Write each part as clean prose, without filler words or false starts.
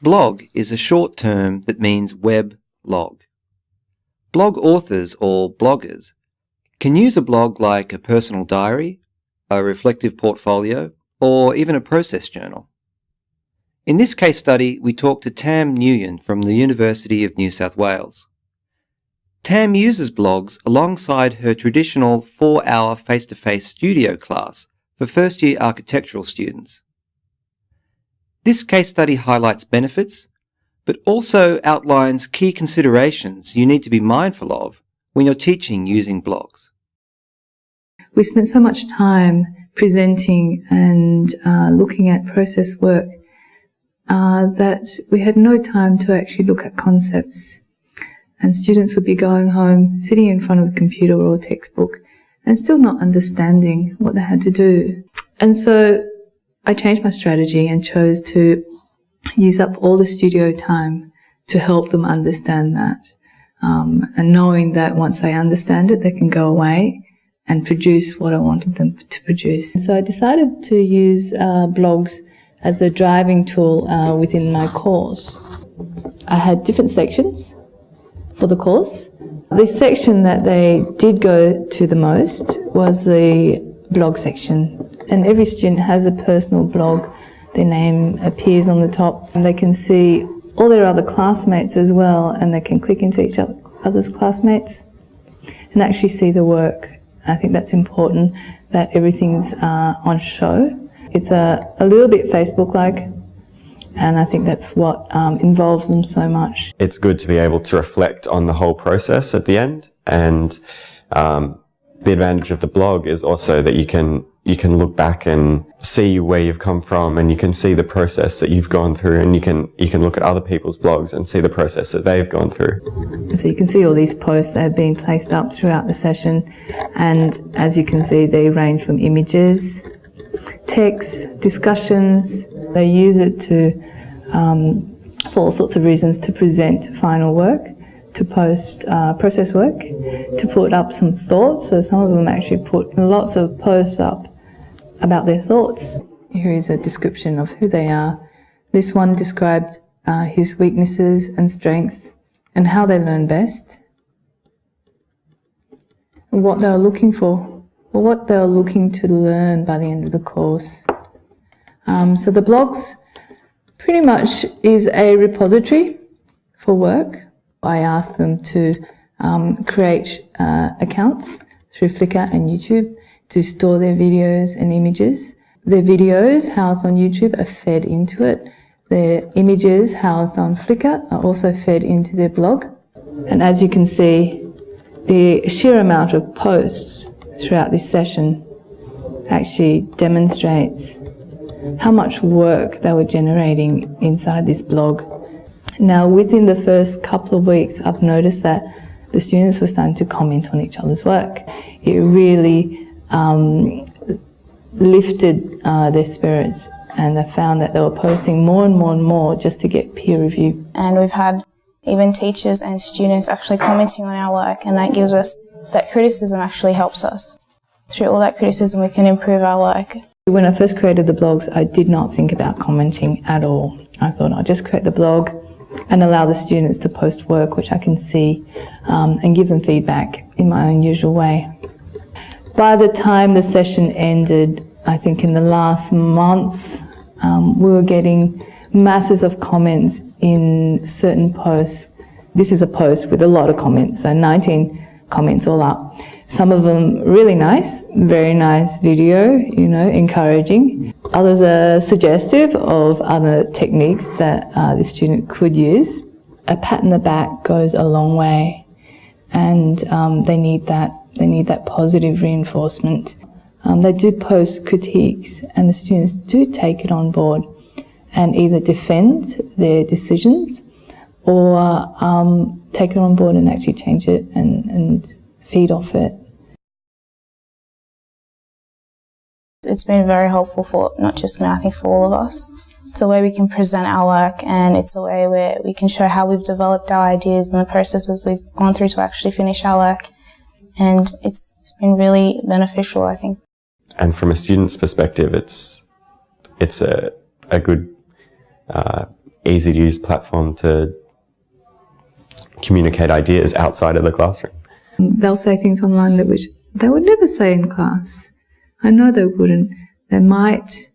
Blog is a short term that means web log. Blog authors or bloggers can use a blog like a personal diary, a reflective portfolio, or even a process journal. In this case study, we talked to Tam Nguyen from the University of New South Wales. Tam uses blogs alongside her traditional 4-hour face-to-face studio class for first-year architectural students. This case study highlights benefits, but also outlines key considerations you need to be mindful of when you're teaching using blogs. We spent so much time presenting and looking at process work that we had no time to actually look at concepts. And students would be going home, sitting in front of a computer or a textbook, and still not understanding what they had to do. And so I changed my strategy and chose to use up all the studio time to help them understand that. And knowing that once they understand it, they can go away and produce what I wanted them to produce. So I decided to use blogs as the driving tool within my course. I had different sections for the course. The section that they did go to the most was the blog section. And every student has a personal blog. Their name appears on the top, and they can see all their other classmates as well, and they can click into each other's classmates and actually see the work. I think that's important, that everything's on show. It's a little bit Facebook-like, and I think that's what involves them so much. It's good to be able to reflect on the whole process at the end, and the advantage of the blog is also that you can look back and see where you've come from, and you can see the process that you've gone through, and you can look at other people's blogs and see the process that they've gone through. And so you can see all these posts that have been placed up throughout the session, and as you can see, they range from images, text, discussions. They use it for all sorts of reasons, to present final work, to post process work, to put up some thoughts. So some of them actually put lots of posts up about their thoughts. Here is a description of who they are. This one described his weaknesses and strengths and how they learn best, and what they were looking for, or what they were looking to learn by the end of the course. So the blogs pretty much is a repository for work. I asked them to create accounts through Flickr and YouTube to store their videos and images. Their videos housed on YouTube are fed into it. Their images housed on Flickr are also fed into their blog. And as you can see, the sheer amount of posts throughout this session actually demonstrates how much work they were generating inside this blog. Now, within the first couple of weeks, I've noticed that the students were starting to comment on each other's work. It really lifted their spirits, and I found that they were posting more and more and more just to get peer review. And we've had even teachers and students actually commenting on our work, and that gives us, that criticism actually helps us. Through all that criticism, we can improve our work. When I first created the blogs, I did not think about commenting at all. I thought I'll just create the blog and allow the students to post work which I can see and give them feedback in my own usual way. By the time the session ended, I think in the last month, we were getting masses of comments in certain posts. This is a post with a lot of comments, so 19 comments all up. Some of them really nice, very nice video, encouraging. Others are suggestive of other techniques that the student could use. A pat in the back goes a long way, and they need that positive reinforcement. They do post critiques, and the students do take it on board and either defend their decisions or take it on board and actually change it and feed off it. It's been very helpful for not just me, I think for all of us. It's a way we can present our work, and it's a way where we can show how we've developed our ideas and the processes we've gone through to actually finish our work. And it's been really beneficial, I think. And from a student's perspective, it's a good easy to use platform to communicate ideas outside of the classroom. They'll say things online that which they would never say in class. I know they wouldn't. They might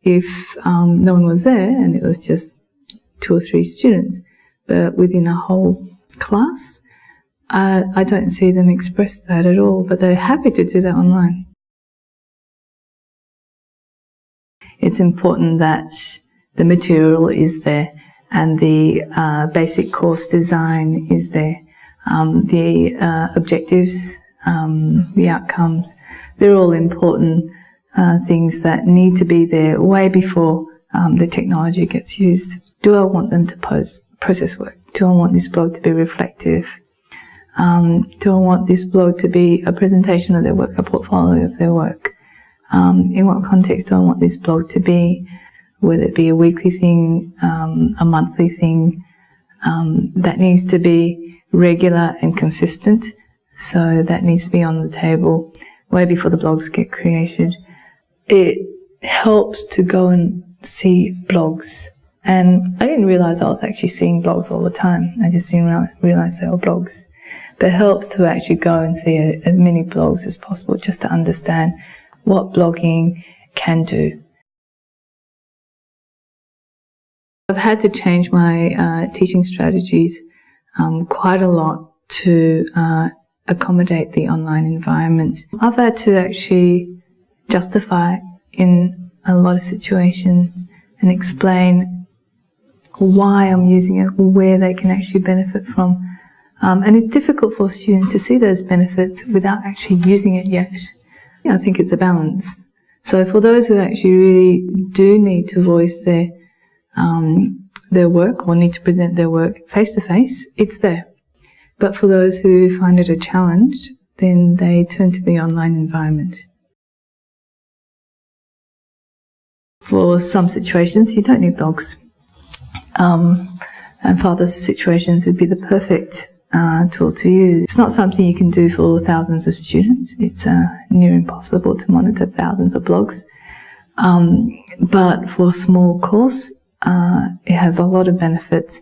if no one was there and it was just 2 or 3 students, but within a whole class, I don't see them express that at all, but they're happy to do that online. It's important that the material is there and the basic course design is there. The objectives, the outcomes, they're all important things that need to be there way before the technology gets used. Do I want them to process work? Do I want this blog to be reflective? Do I want this blog to be a presentation of their work, a portfolio of their work? In what context do I want this blog to be? Whether it be a weekly thing, a monthly thing, that needs to be regular and consistent. So that needs to be on the table way before the blogs get created. It helps to go and see blogs. And I didn't realise I was actually seeing blogs all the time. I just didn't realise they were blogs. But it helps to actually go and see as many blogs as possible just to understand what blogging can do. I've had to change my teaching strategies quite a lot to accommodate the online environment. I've had to actually justify in a lot of situations and explain why I'm using it, where they can actually benefit from. And it's difficult for students to see those benefits without actually using it yet. I think it's a balance. So for those who actually really do need to voice their work or need to present their work face to face, it's there. But for those who find it a challenge, then they turn to the online environment. For some situations, you don't need blogs. And for other situations, it would be the perfect tool to use. It's not something you can do for thousands of students. It's near impossible to monitor thousands of blogs. But for a small course, it has a lot of benefits.